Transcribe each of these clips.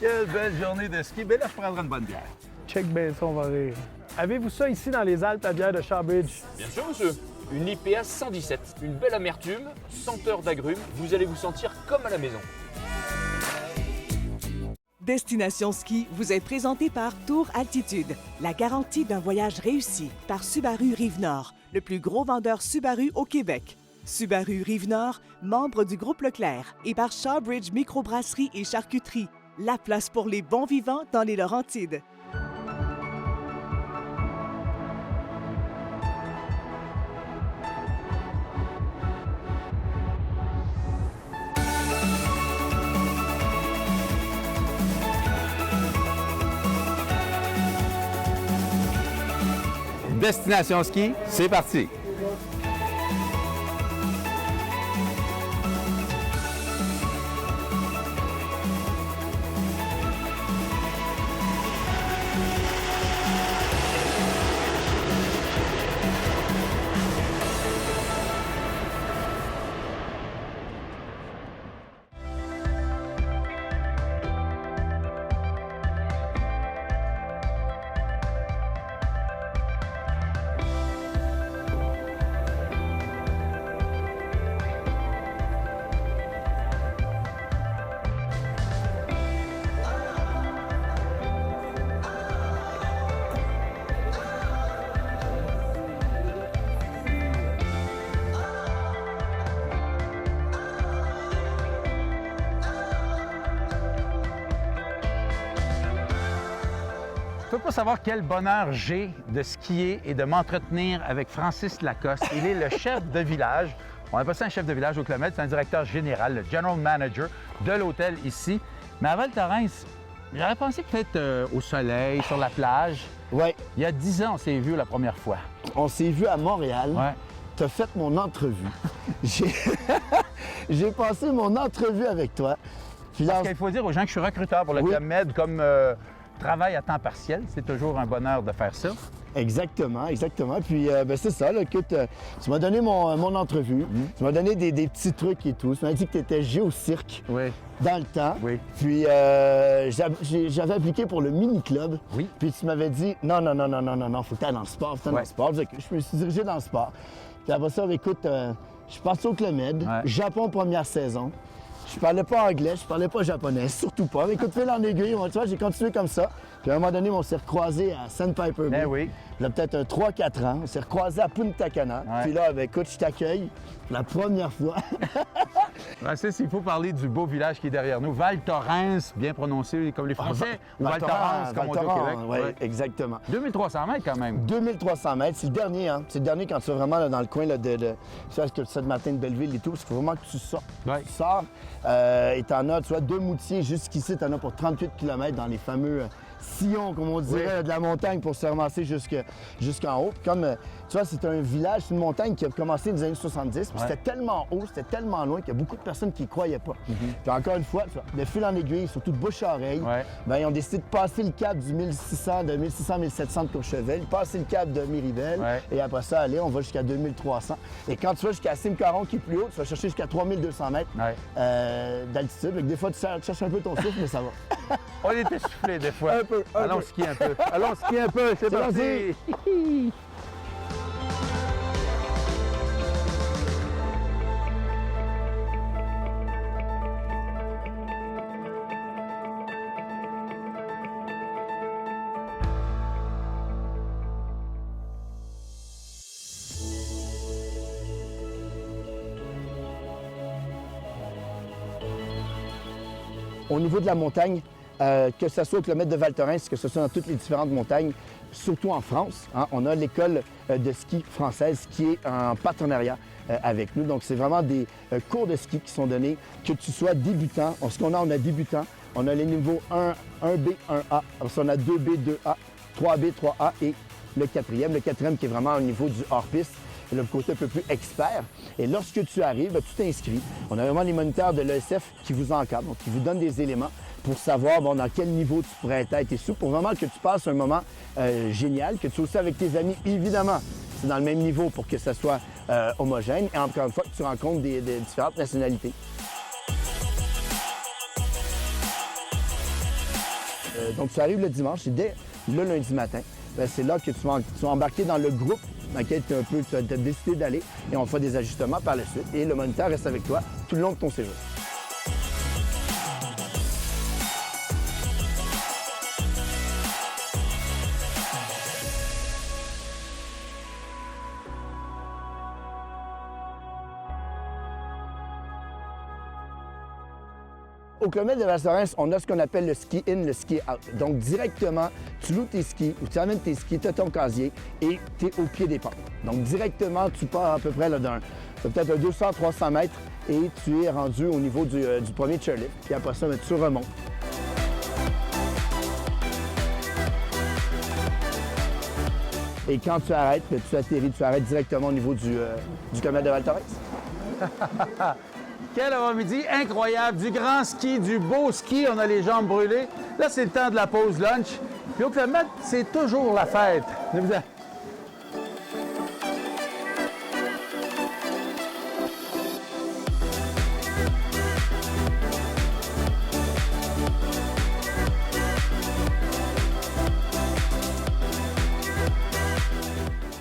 Quelle belle journée de ski. Ben là, je prendrai une bonne bière. Check bien ça, on va rire. Avez-vous ça ici dans les Alpes, la bière de Shawbridge? Bien sûr, monsieur. Une IPA 117, une belle amertume, senteur d'agrumes, vous allez vous sentir comme à la maison. Destination Ski vous est présenté par Tour Altitude, la garantie d'un voyage réussi, par Subaru Rive-Nord, le plus gros vendeur Subaru au Québec. Subaru Rive-Nord, membre du groupe Leclerc, et par Shawbridge Microbrasserie et Charcuterie, la place pour les bons vivants dans les Laurentides. Destination ski, c'est parti. Tu peux pas savoir quel bonheur j'ai de skier et de m'entretenir avec Francis Lacoste. Il est le chef de village. On appelle ça un chef de village au Clomède. C'est un directeur général, le general manager de l'hôtel ici. Mais à Val-Thorens, j'aurais pensé peut-être au soleil, sur la plage. Ouais, Il y a 10 ans, on s'est vus la première fois. on s'est vu à Montréal. Ouais. Tu as fait mon entrevue. J'ai passé mon entrevue avec toi. Puis là, Parce qu'il faut dire aux gens que je suis recruteur pour le Oui. Club Med comme travail à temps partiel. C'est toujours un bonheur de faire ça. Exactement, exactement. Puis ben, c'est ça, là, écoute, tu m'as donné mon entrevue, tu m'as donné des petits trucs et tout. Tu m'as dit que tu étais géocirque Oui. dans le temps. Oui. Puis j'avais appliqué pour le mini-club. Oui. Puis tu m'avais dit non, faut que tu ailles dans le sport, faut que tu ailles dans Ouais. le sport. Je me suis dirigé dans le sport. Puis après ça, écoute, je suis parti au Club Med, Ouais. Japon première saison. Je parlais pas anglais, je parlais pas japonais, surtout pas. Mais écoute, fil en aiguille, tu vois, j'ai continué comme ça. Puis à un moment donné, on s'est recroisés à Sandpiper Bay. Ben oui. Il y a peut-être 3-4 ans. On s'est recroisés à Punta Cana. Ouais. Puis là, ben, écoute, je t'accueille pour la première fois. Francis, il faut parler du beau village qui est derrière nous. Val-Thorens, bien prononcé comme les Français. Ou Val-Thorens, comme on dit au Québec. oui, Ouais. exactement. 2300 mètres quand même. 2300 mètres, c'est le dernier, hein. C'est le dernier quand tu vas vraiment là, dans le coin là, tu sais, que ça de matin de Belleville et tout. Il faut vraiment que tu sortes. Ouais. Tu sors et t'en as, tu vois, deux Moutiers jusqu'ici, t'en as pour 38 km dans les fameux sillons, comme on dirait, Oui. de la montagne pour se ramasser jusqu'en haut. Puis comme, tu vois, c'est un village, c'est une montagne qui a commencé dans les années 70. Puis Ouais. c'était tellement haut, c'était tellement loin qu'il y a beaucoup de personnes qui y croyaient pas. Puis encore une fois, tu vois, de fil en aiguille, surtout de bouche à oreille, Ouais. ben, ils ont décidé de passer le cap du 1600, de 1600-1700 de Courchevel, passer le cap de Miribel, Ouais. et après ça, aller, on va jusqu'à 2300. Et quand tu vas jusqu'à Simcaron, qui est plus haut, tu vas chercher jusqu'à 3200 mètres Ouais. d'altitude. Donc, des fois, tu cherches un peu ton souffle, mais ça va. On est essoufflés des fois. Un peu, un Allons peu. skier un peu. Allons skier un peu, c'est parti. parti. Au niveau de la montagne, que ce soit au kilomètre de Val-Thorens, que ce soit dans toutes les différentes montagnes, surtout en France, hein, on a l'école de ski française qui est en partenariat avec nous. Donc, c'est vraiment des cours de ski qui sont donnés, que tu sois débutant. Ce qu'on a, on a débutant, on a les niveaux 1, 1B, 1A, après ça, on a 2B, 2A, 3B, 3A et le quatrième qui est vraiment au niveau du hors-piste. Et le côté un peu plus expert. Et lorsque tu arrives, ben, tu t'inscris. On a vraiment les moniteurs de l'ESF qui vous encadrent, donc qui vous donnent des éléments pour savoir bon, dans quel niveau tu pourrais être et tout, pour vraiment que tu passes un moment génial, que tu sois aussi avec tes amis, évidemment. C'est dans le même niveau pour que ça soit homogène. Et encore une fois, que tu rencontres des différentes nationalités. Donc, tu arrives le dimanche et dès le lundi matin, ben, c'est là que tu vas embarquer dans le groupe dans lequel tu as décidé d'aller et on fera des ajustements par la suite. Et le moniteur reste avec toi tout le long de ton séjour. Au Club Med de Val Thorens, on a ce qu'on appelle le ski in, le ski out. Donc, directement, tu loues tes skis ou tu amènes tes skis, tu as ton casier et tu es au pied des pentes. Donc, directement, tu pars à peu près peut-être 200-300 mètres et tu es rendu au niveau du premier chairlift. Puis après ça, tu remontes. Et quand tu arrêtes, tu atterris, tu arrêtes directement au niveau du Club Med de Val Thorens. Quel avant-midi incroyable, du grand ski, du beau ski, on a les jambes brûlées. Là, c'est le temps de la pause lunch. Puis au Club Med, c'est toujours la fête.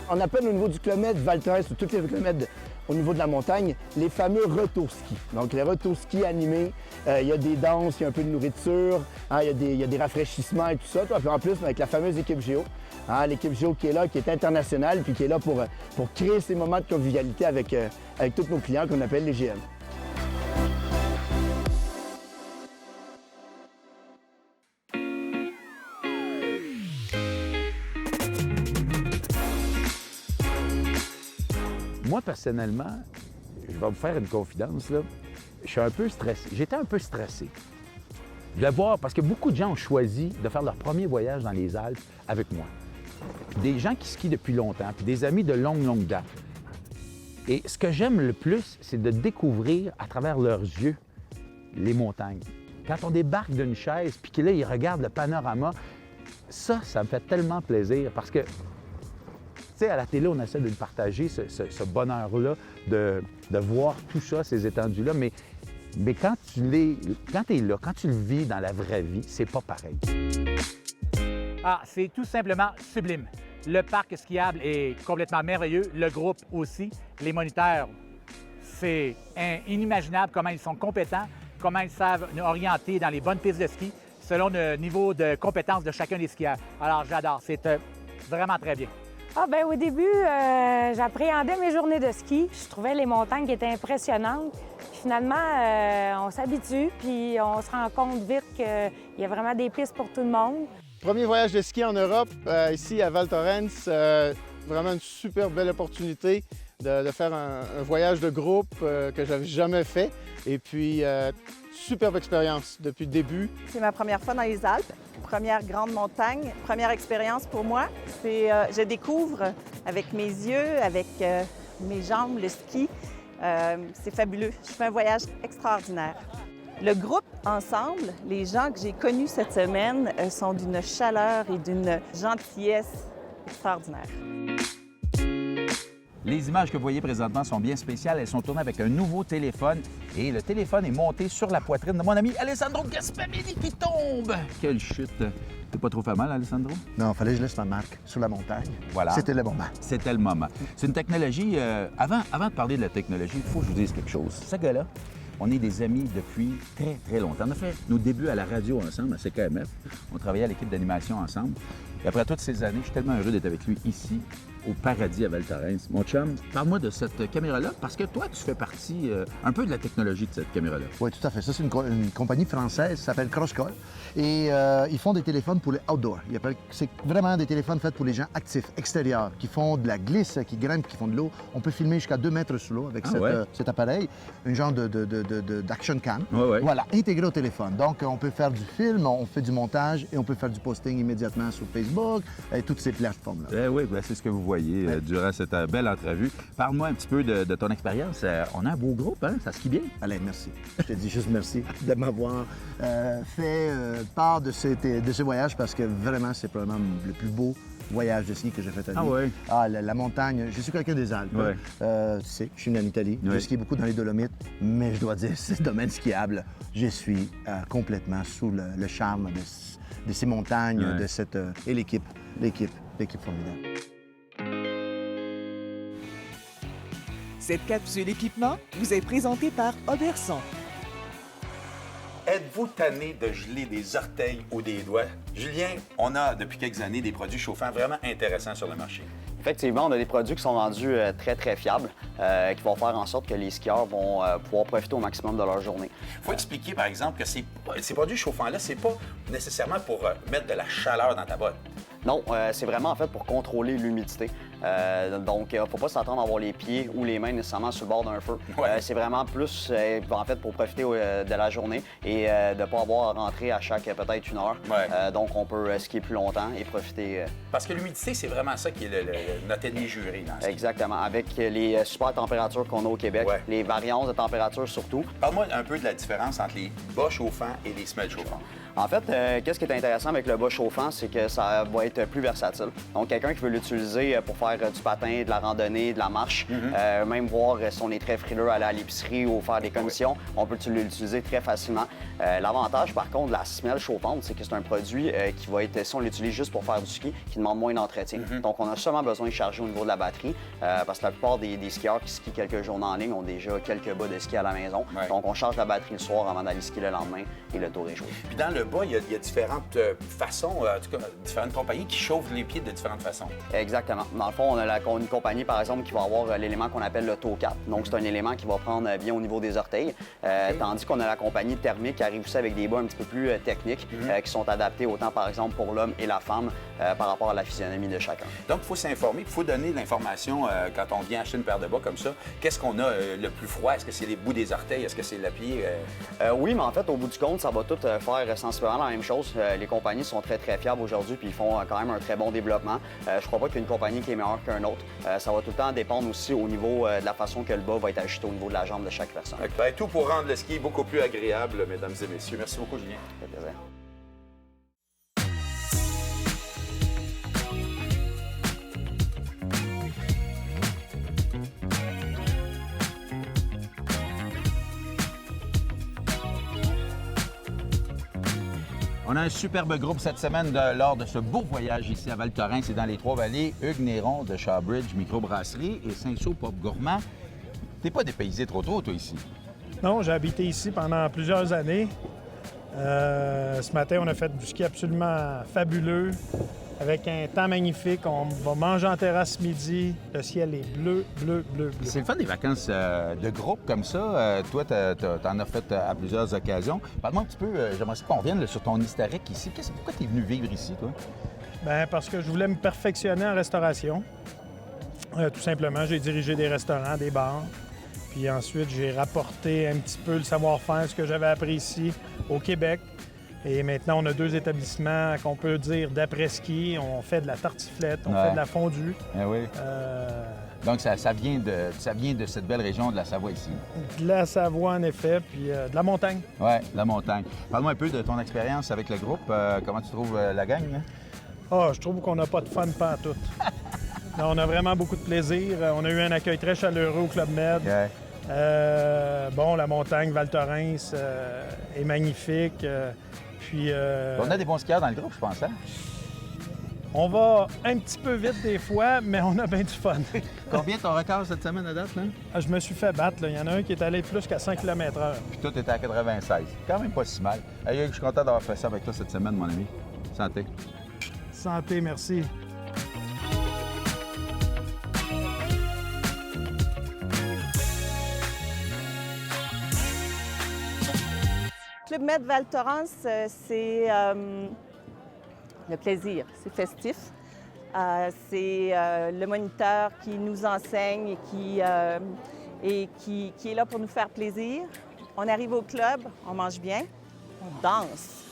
On appelle au niveau du Club Med Val Thorens ou tous les Club Med au niveau de la montagne, les fameux retours ski. Donc, les retours ski animés, il y a des danses, il y a un peu de nourriture, hein, il y a des rafraîchissements et tout ça. Puis en plus, avec la fameuse équipe Géo, hein, l'équipe Géo qui est là, qui est internationale, puis qui est là pour créer ces moments de convivialité avec tous nos clients qu'on appelle les GM. Moi, personnellement, je vais vous faire une confidence, là. Je suis un peu stressé. J'étais un peu stressé de voir, parce que beaucoup de gens ont choisi de faire leur premier voyage dans les Alpes avec moi. Des gens qui skient depuis longtemps, puis des amis de longue date. Et ce que j'aime le plus, c'est de découvrir à travers leurs yeux les montagnes. Quand on débarque d'une chaise, puis que là, ils regardent le panorama, ça me fait tellement plaisir parce que tu sais, à la télé, on essaie de le partager, ce bonheur-là, de voir tout ça, ces étendues-là. Mais quand tu es là, quand tu le vis dans la vraie vie, c'est pas pareil. Ah, c'est tout simplement sublime. Le parc skiable est complètement merveilleux, le groupe aussi. Les moniteurs, c'est inimaginable comment ils sont compétents, comment ils savent nous orienter dans les bonnes pistes de ski selon le niveau de compétence de chacun des skieurs. Alors, j'adore. C'est vraiment très bien. Ah ben au début, j'appréhendais mes journées de ski. Je trouvais les montagnes qui étaient impressionnantes. Finalement, on s'habitue, puis on se rend compte vite qu'il y a vraiment des pistes pour tout le monde. Premier voyage de ski en Europe, ici à Val Thorens. Vraiment une super belle opportunité de faire un voyage de groupe que j'avais jamais fait. Et puis, superbe expérience depuis le début. C'est ma première fois dans les Alpes, première grande montagne, première expérience pour moi. Je découvre avec mes yeux, avec mes jambes, le ski. C'est fabuleux. Je fais un voyage extraordinaire. Le groupe ensemble, les gens que j'ai connus cette semaine sont d'une chaleur et d'une gentillesse extraordinaire. Les images que vous voyez présentement sont bien spéciales. Elles sont tournées avec un nouveau téléphone et le téléphone est monté sur la poitrine de mon ami Alessandro Gaspamini qui tombe. Quelle chute! T'es pas trop fait mal, Alessandro? Non, il fallait que je laisse ma marque sur la montagne. Voilà. C'était le moment. C'était le moment. C'est une technologie... Avant de parler de la technologie, il faut que je vous dise quelque chose. Ce gars-là, on est des amis depuis très, très longtemps. On a fait nos débuts à la radio ensemble, à CKMF. On travaillait à l'équipe d'animation ensemble. Et après toutes ces années, je suis tellement heureux d'être avec lui ici, au paradis à Val Thorens. Mon chum, parle-moi de cette caméra-là, parce que toi, tu fais partie un peu de la technologie de cette caméra-là. Oui, tout à fait. Ça, c'est une compagnie française qui s'appelle Crosscall. Et ils font des téléphones pour les outdoors. C'est vraiment des téléphones faits pour les gens actifs, extérieurs, qui font de la glisse, qui grimpent, qui font de l'eau. On peut filmer jusqu'à 2 mètres sous l'eau avec cet appareil, un genre d'action cam. Ouais. Voilà, intégré au téléphone. Donc, on peut faire du film, on fait du montage et on peut faire du posting immédiatement sur Facebook et toutes ces plateformes-là. Oui, c'est ce que vous voyez durant cette belle entrevue. Parle-moi un petit peu de ton expérience. On a un beau groupe, hein? Ça skie bien. Alain, merci. Je te dis juste merci de m'avoir fait part de ce voyage parce que vraiment, c'est probablement le plus beau voyages de ski que j'ai fait à vie. Ah oui? Ah, la montagne. Je suis quelqu'un des Alpes. Ouais. Tu sais, je suis né en Italie. Ouais. J'ai skié beaucoup dans les Dolomites, mais je dois dire, ce domaine skiable, je suis complètement sous le charme de ces montagnes, Ouais. de cette... et l'équipe formidable. Cette capsule équipement vous est présentée par Oberson. Êtes-vous tanné de geler des orteils ou des doigts? Julien, on a depuis quelques années des produits chauffants vraiment intéressants sur le marché. Effectivement, on a des produits qui sont rendus très, très fiables, qui vont faire en sorte que les skieurs vont pouvoir profiter au maximum de leur journée. Il faut expliquer, par exemple, que ces produits chauffants-là, c'est pas nécessairement pour mettre de la chaleur dans ta botte. Non, c'est vraiment en fait pour contrôler l'humidité. Donc, il ne faut pas s'attendre à avoir les pieds ou les mains nécessairement sur le bord d'un feu. Ouais. C'est vraiment plus en fait pour profiter de la journée et de ne pas avoir à rentrer à chaque peut-être 1 heure. Ouais. Donc, on peut skier plus longtemps et profiter. Parce que l'humidité, c'est vraiment ça qui est notre ennemi juré dans ce ski. Exactement. Avec les super températures qu'on a au Québec, Ouais. les variances de température surtout. Parle-moi un peu de la différence entre les bas chauffants et les semelles chauffantes. En fait, qu'est-ce qui est intéressant avec le bas chauffant, c'est que ça va être plus versatile. Donc, quelqu'un qui veut l'utiliser pour faire du patin, de la randonnée, de la marche, même voir si on est très frileux, aller à l'épicerie ou faire des commissions, on peut l'utiliser très facilement. L'avantage, par contre, de la semelle chauffante, c'est que c'est un produit qui va être, si on l'utilise juste pour faire du ski, qui demande moins d'entretien. Donc, on a seulement besoin de charger au niveau de la batterie, parce que la plupart des skieurs qui skient quelques journées en ligne ont déjà quelques bas de ski à la maison. Ouais. Donc, on charge la batterie le soir avant d'aller skier le lendemain et le tour est joué. Puis dans le bas, il y a différentes façons, en tout cas, différentes compagnies qui chauffent les pieds de différentes façons. Exactement. Dans le fond, on a une compagnie, par exemple, qui va avoir l'élément qu'on appelle le toe cap. Donc, c'est un élément qui va prendre bien au niveau des orteils. Tandis qu'on a la compagnie thermique qui arrive aussi avec des bas un petit peu plus techniques, qui sont adaptés autant, par exemple, pour l'homme et la femme par rapport à la physionomie de chacun. Donc, il faut s'informer, il faut donner de l'information quand on vient acheter une paire de bas comme ça. Qu'est-ce qu'on a le plus froid? Est-ce que c'est les bouts des orteils? Est-ce que c'est le pied? Oui, mais en fait, au bout du compte, ça va tout faire sensiblement la même chose. Les compagnies sont très, très fiables aujourd'hui puis ils font quand même un très bon développement. Je crois pas qu'il y ait une compagnie qui est meilleure qu'un autre. Ça va tout le temps dépendre aussi au niveau de la façon que le bas va être ajusté au niveau de la jambe de chaque personne. Ben, tout pour rendre le ski beaucoup plus agréable, mesdames et messieurs. Merci beaucoup, Julien. Ça fait plaisir. On a un superbe groupe cette semaine lors de ce beau voyage ici à Val Thorens et dans les Trois-Vallées. Hugues Néron de Shawbridge Microbrasserie et Saint-Saul Pop Gourmand. T'es pas dépaysé trop toi, ici? Non, j'ai habité ici pendant plusieurs années. Ce matin, on a fait du ski absolument fabuleux, avec un temps magnifique. On va manger en terrasse midi. Le ciel est bleu, bleu, bleu, bleu. C'est le fun des vacances de groupe comme ça. Toi, t'en as fait à plusieurs occasions. Parle-moi un petit peu, j'aimerais qu'on revienne sur ton historique ici. Pourquoi t'es venu vivre ici, toi? Bien, parce que je voulais me perfectionner en restauration. Tout simplement, j'ai dirigé des restaurants, des bars. Puis ensuite, j'ai rapporté un petit peu le savoir-faire, ce que j'avais appris ici au Québec. Et maintenant, on a 2 établissements qu'on peut dire d'après-ski. On fait de la tartiflette, on fait de la fondue. Ah oui. Donc, ça vient de cette belle région de la Savoie ici. De la Savoie, en effet, puis de la montagne. Oui, la montagne. Parle-moi un peu de ton expérience avec le groupe. Comment tu trouves la gang? Hein? Ah, je trouve qu'on n'a pas de fun pantoute. On a vraiment beaucoup de plaisir. On a eu un accueil très chaleureux au Club Med. Okay. Bon, la montagne Val Thorens est magnifique. Puis, on a des bons skieurs dans le groupe, je pense. Hein? On va un petit peu vite des fois, mais on a bien du fun. Combien ton record cette semaine à date? Là? Je me suis fait battre. Il y en a un qui est allé plus qu'à 100 km/h. Puis toi, tu étais à 96. Quand même pas si mal. Hey, je suis content d'avoir fait ça avec toi cette semaine, mon ami. Santé. Santé, merci. Club Med Val Thorens, c'est le plaisir, c'est festif. C'est le moniteur qui nous enseigne et qui est là pour nous faire plaisir. On arrive au club, on mange bien, on danse.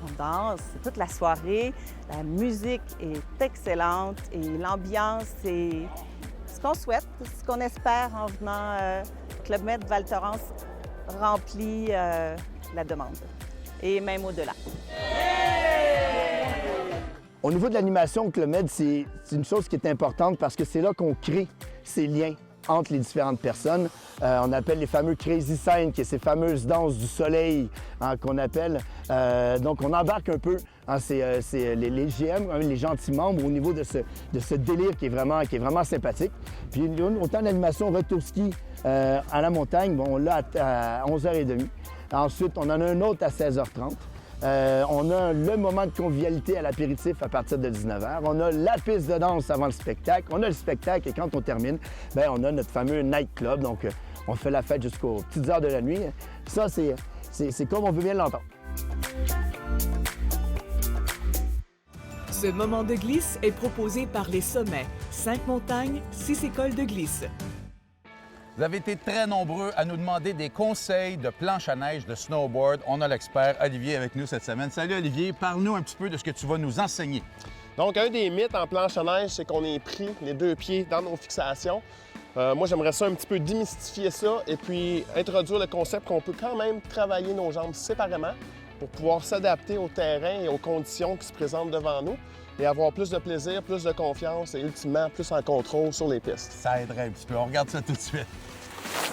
On danse toute la soirée, la musique est excellente et l'ambiance, c'est ce qu'on souhaite, ce qu'on espère en venant Club Med Val Thorens remplit la demande et même au-delà. Au niveau de l'animation au Club Med, c'est une chose qui est importante parce que c'est là qu'on crée ces liens entre les différentes personnes. On appelle les fameux Crazy Signs, qui est ces fameuses danses du soleil qu'on appelle. Donc, on embarque un peu les GM, les gentils membres, au niveau de ce délire qui est vraiment sympathique. Puis, autant d'animation retour ski à la montagne, bon, on l'a à 11h30. Ensuite, on en a un autre à 16h30. On a le moment de convivialité à l'apéritif à partir de 19h. On a la piste de danse avant le spectacle. On a le spectacle et quand on termine, bien, on a notre fameux night club. Donc, on fait la fête jusqu'aux petites heures de la nuit. Ça, c'est comme on veut bien l'entendre. Ce moment de glisse est proposé par les Sommets. 5 montagnes, 6 écoles de glisse. Vous avez été très nombreux à nous demander des conseils de planche à neige, de snowboard. On a l'expert Olivier avec nous cette semaine. Salut Olivier, parle-nous un petit peu de ce que tu vas nous enseigner. Donc, un des mythes en planche à neige, c'est qu'on est pris les 2 pieds dans nos fixations. Moi, j'aimerais ça un petit peu démystifier ça et puis introduire le concept qu'on peut quand même travailler nos jambes séparément pour pouvoir s'adapter au terrain et aux conditions qui se présentent devant nous et avoir plus de plaisir, plus de confiance et ultimement plus en contrôle sur les pistes. Ça aiderait un petit peu. On regarde ça tout de suite.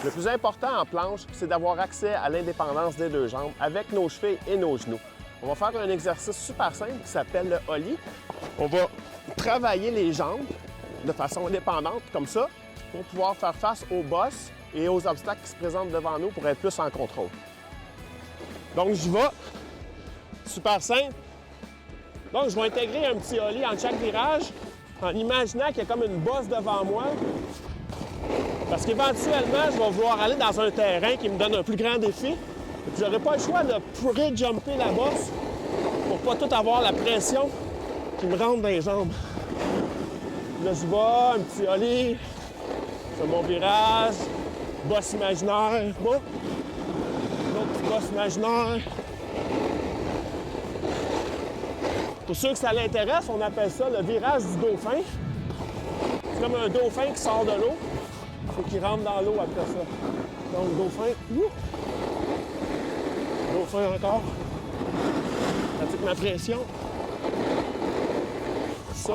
Le plus important en planche, c'est d'avoir accès à l'indépendance des 2 jambes avec nos chevilles et nos genoux. On va faire un exercice super simple qui s'appelle le ollie. On va travailler les jambes de façon indépendante, comme ça, pour pouvoir faire face aux bosses et aux obstacles qui se présentent devant nous pour être plus en contrôle. Donc, j'y vais. Super simple. Donc, je vais intégrer un petit ollie entre chaque virage en imaginant qu'il y a comme une bosse devant moi. Parce qu'éventuellement, je vais vouloir aller dans un terrain qui me donne un plus grand défi. Et puis, je n'aurai pas le choix de pré-jumper la bosse pour pas tout avoir la pression qui me rentre dans les jambes. Là, je vais, un petit ollie. Je fais mon virage. Bosse imaginaire. Bon. L'autre petit bosse imaginaire. Pour ceux que ça l'intéresse, on appelle ça le virage du dauphin. C'est comme un dauphin qui sort de l'eau. Il faut qu'il rentre dans l'eau après ça. Donc, dauphin. Dauphin encore. Pratique ma pression. Ça.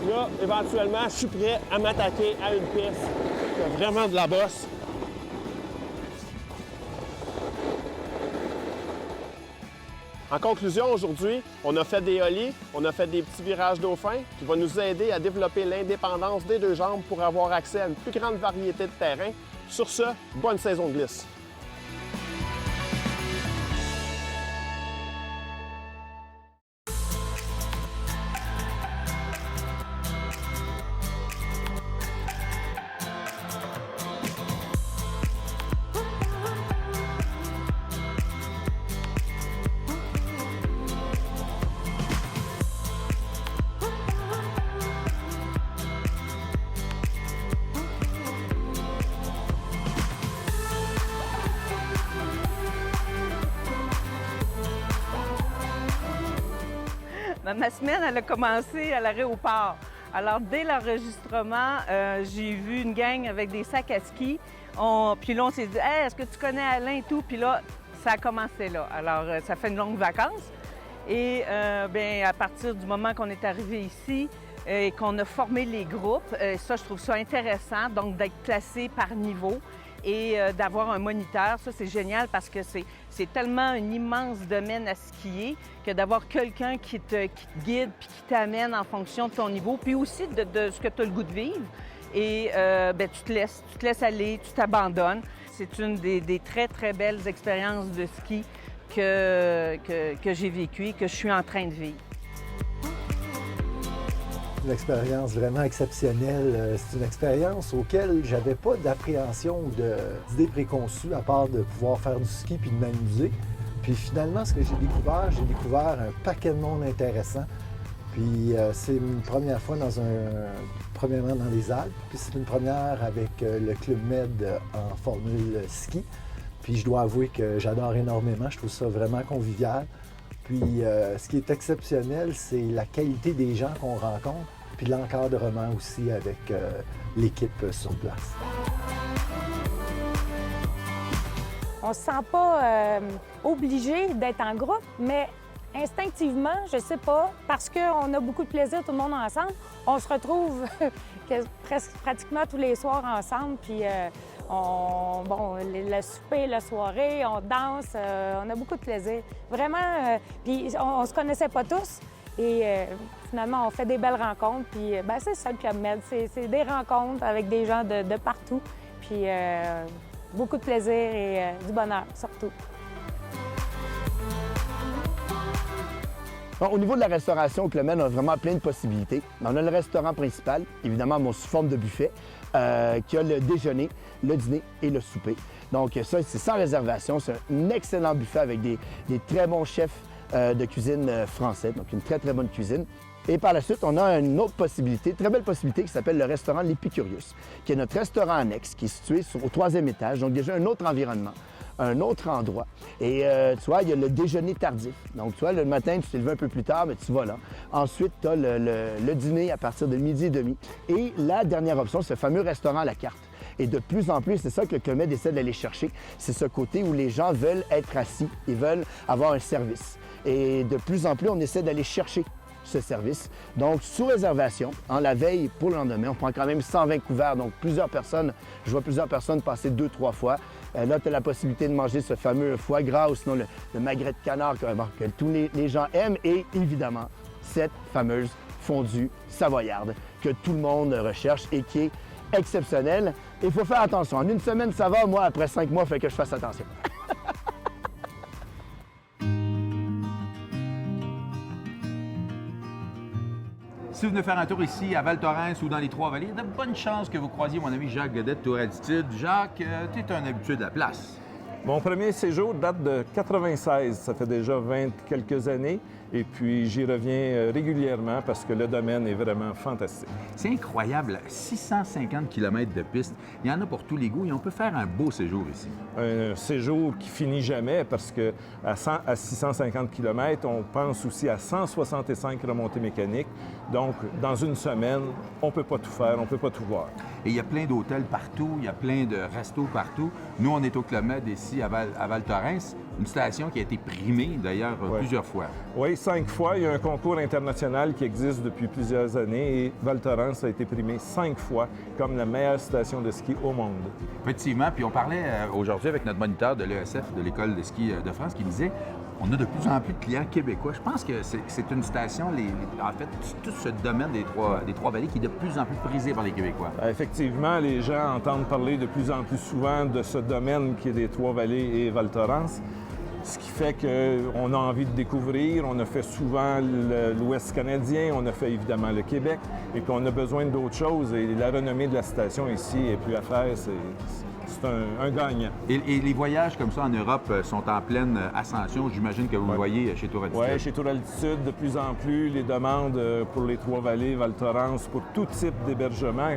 Là, éventuellement, je suis prêt à m'attaquer à une piste qui a vraiment de la bosse. En conclusion, aujourd'hui, on a fait des ollies, on a fait des petits virages dauphins qui vont nous aider à développer l'indépendance des 2 jambes pour avoir accès à une plus grande variété de terrain. Sur ce, bonne saison de glisse! Ma semaine, elle a commencé à l'aéroport. Alors, dès l'enregistrement, j'ai vu une gang avec des sacs à ski. Puis là, on s'est dit hey, « Est-ce que tu connais Alain et tout? » Puis là, ça a commencé là. Alors, ça fait une longue vacance. Et bien, à partir du moment qu'on est arrivé ici et qu'on a formé les groupes, ça, je trouve ça intéressant, donc d'être classé par niveau et d'avoir un moniteur. Ça, c'est génial parce que c'est tellement un immense domaine à skier que d'avoir quelqu'un qui te guide puis qui t'amène en fonction de ton niveau, puis aussi de ce que tu as le goût de vivre. Et bien, tu te laisses aller, tu t'abandonnes. C'est une des très, très belles expériences de ski que j'ai vécues et que je suis en train de vivre. Une expérience vraiment exceptionnelle. C'est une expérience auquel j'avais pas d'appréhension ou d'idées préconçues à part de pouvoir faire du ski puis de m'amuser. Puis finalement, ce que j'ai découvert un paquet de monde intéressant. Puis c'est une première fois premièrement dans les Alpes, puis c'est une première avec le Club Med en formule ski. Puis je dois avouer que j'adore énormément, je trouve ça vraiment convivial. Puis ce qui est exceptionnel, c'est la qualité des gens qu'on rencontre, puis l'encadrement aussi avec l'équipe sur place. On ne se sent pas obligé d'être en groupe, mais Instinctivement, je sais pas, parce qu'on a beaucoup de plaisir tout le monde ensemble, on se retrouve pratiquement tous les soirs ensemble, puis le souper, la soirée, on danse, on a beaucoup de plaisir. Vraiment, puis on se connaissait pas tous, et finalement, on fait des belles rencontres, puis c'est ça le Club Med, c'est des rencontres avec des gens de partout, puis beaucoup de plaisir et du bonheur, surtout. Bon, au niveau de la restauration, au Club Med, on a vraiment plein de possibilités. On a le restaurant principal, évidemment, sous forme de buffet, qui a le déjeuner, le dîner et le souper. Donc ça, c'est sans réservation. C'est un excellent buffet avec des très bons chefs de cuisine français, donc une très, très bonne cuisine. Et par la suite, on a une autre possibilité, très belle possibilité, qui s'appelle le restaurant L'Épicurious, qui est notre restaurant annexe, qui est situé au 3e étage, donc déjà un autre environnement, un autre endroit. Et tu vois, il y a le déjeuner tardif. Donc, tu vois, le matin, tu t'es levé un peu plus tard, mais tu vas là. Ensuite, tu as le dîner à partir de 12h30. Et la dernière option, c'est le fameux restaurant à la carte. Et de plus en plus, c'est ça que le Club Med essaie d'aller chercher. C'est ce côté où les gens veulent être assis, ils veulent avoir un service. Et de plus en plus, on essaie d'aller chercher ce service. Donc, sous réservation, la veille pour le lendemain, on prend quand même 120 couverts. Donc, plusieurs personnes, je vois plusieurs personnes passer 2-3 fois. Là, tu as la possibilité de manger ce fameux foie gras ou sinon le magret de canard que tous les gens aiment. Et évidemment, cette fameuse fondue savoyarde que tout le monde recherche et qui est exceptionnelle. Il faut faire attention. En une semaine, ça va. Moi, après 5 mois, il faut que je fasse attention. Si vous venez faire un tour ici à Val Thorens ou dans les Trois-Vallées, il y a de bonnes chances que vous croisiez mon ami Jacques Godet de Tour Altitude. Jacques, tu es un habitué de la place. Mon premier séjour date de 96, ça fait déjà 20 quelques années. Et puis, j'y reviens régulièrement parce que le domaine est vraiment fantastique. C'est incroyable, 650 km de piste. Il y en a pour tous les goûts et on peut faire un beau séjour ici. Un séjour qui finit jamais parce que à 650 km, on pense aussi à 165 remontées mécaniques. Donc, dans une semaine, on ne peut pas tout faire, on ne peut pas tout voir. Et il y a plein d'hôtels partout, il y a plein de restos partout. Nous, on est au Club Med ici à Val Thorens, une station qui a été primée d'ailleurs plusieurs fois. Oui, 5 fois. Il y a un concours international qui existe depuis plusieurs années et Val Thorens a été primé 5 fois comme la meilleure station de ski au monde. Effectivement, puis on parlait aujourd'hui avec notre moniteur de l'ESF, de l'École de ski de France, qui disait on a de plus en plus de clients québécois. Je pense que c'est une station, en fait, tout ce domaine des Trois-Vallées qui est de plus en plus prisé par les Québécois. Effectivement, les gens entendent parler de plus en plus souvent de ce domaine qui est des Trois-Vallées et Val Thorens. Ce qui fait qu'on a envie de découvrir. On a fait souvent l'Ouest canadien, on a fait évidemment le Québec, et qu'on a besoin d'autres choses. Et la renommée de la station ici est plus à faire, c'est un gagnant. Et les voyages comme ça en Europe sont en pleine ascension. J'imagine que vous le voyez chez Tour Altitude. Oui, chez Tour Altitude, de plus en plus, les demandes pour les Trois-Vallées, Val Thorens, pour tout type d'hébergement.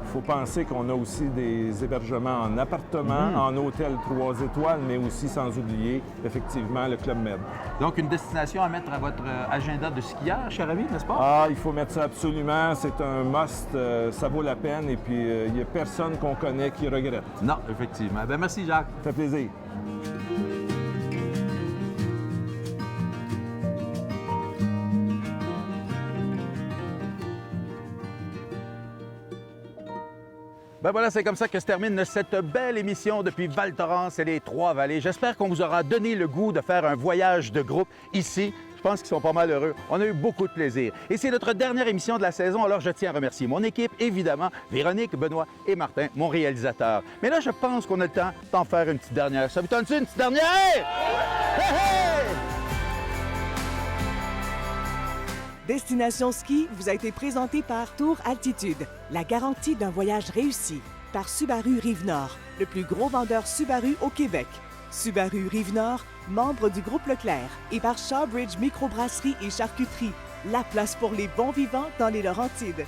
Il faut penser qu'on a aussi des hébergements en appartement, en hôtel 3 étoiles, mais aussi, sans oublier, effectivement, le Club Med. Donc, une destination à mettre à votre agenda de skieur, cher ami, n'est-ce pas? Ah, il faut mettre ça absolument. C'est un must. Ça vaut la peine. Et puis, il n'y a personne qu'on connaît qui regrette. Non, effectivement. Bien, merci, Jacques. Ça fait plaisir. Ben voilà, c'est comme ça que se termine cette belle émission depuis Val Thorens et les Trois-Vallées. J'espère qu'on vous aura donné le goût de faire un voyage de groupe ici. Je pense qu'ils sont pas mal heureux. On a eu beaucoup de plaisir. Et c'est notre dernière émission de la saison, alors je tiens à remercier mon équipe, évidemment, Véronique, Benoît et Martin, mon réalisateur. Mais là, je pense qu'on a le temps d'en faire une petite dernière. Ça vous tente une petite dernière? Hey, hey! Destination Ski vous a été présenté par Tour Altitude, la garantie d'un voyage réussi. Par Subaru Rive-Nord, le plus gros vendeur Subaru au Québec. Subaru Rive-Nord, membre du groupe Leclerc. Et par Shawbridge Microbrasserie et Charcuterie, la place pour les bons vivants dans les Laurentides.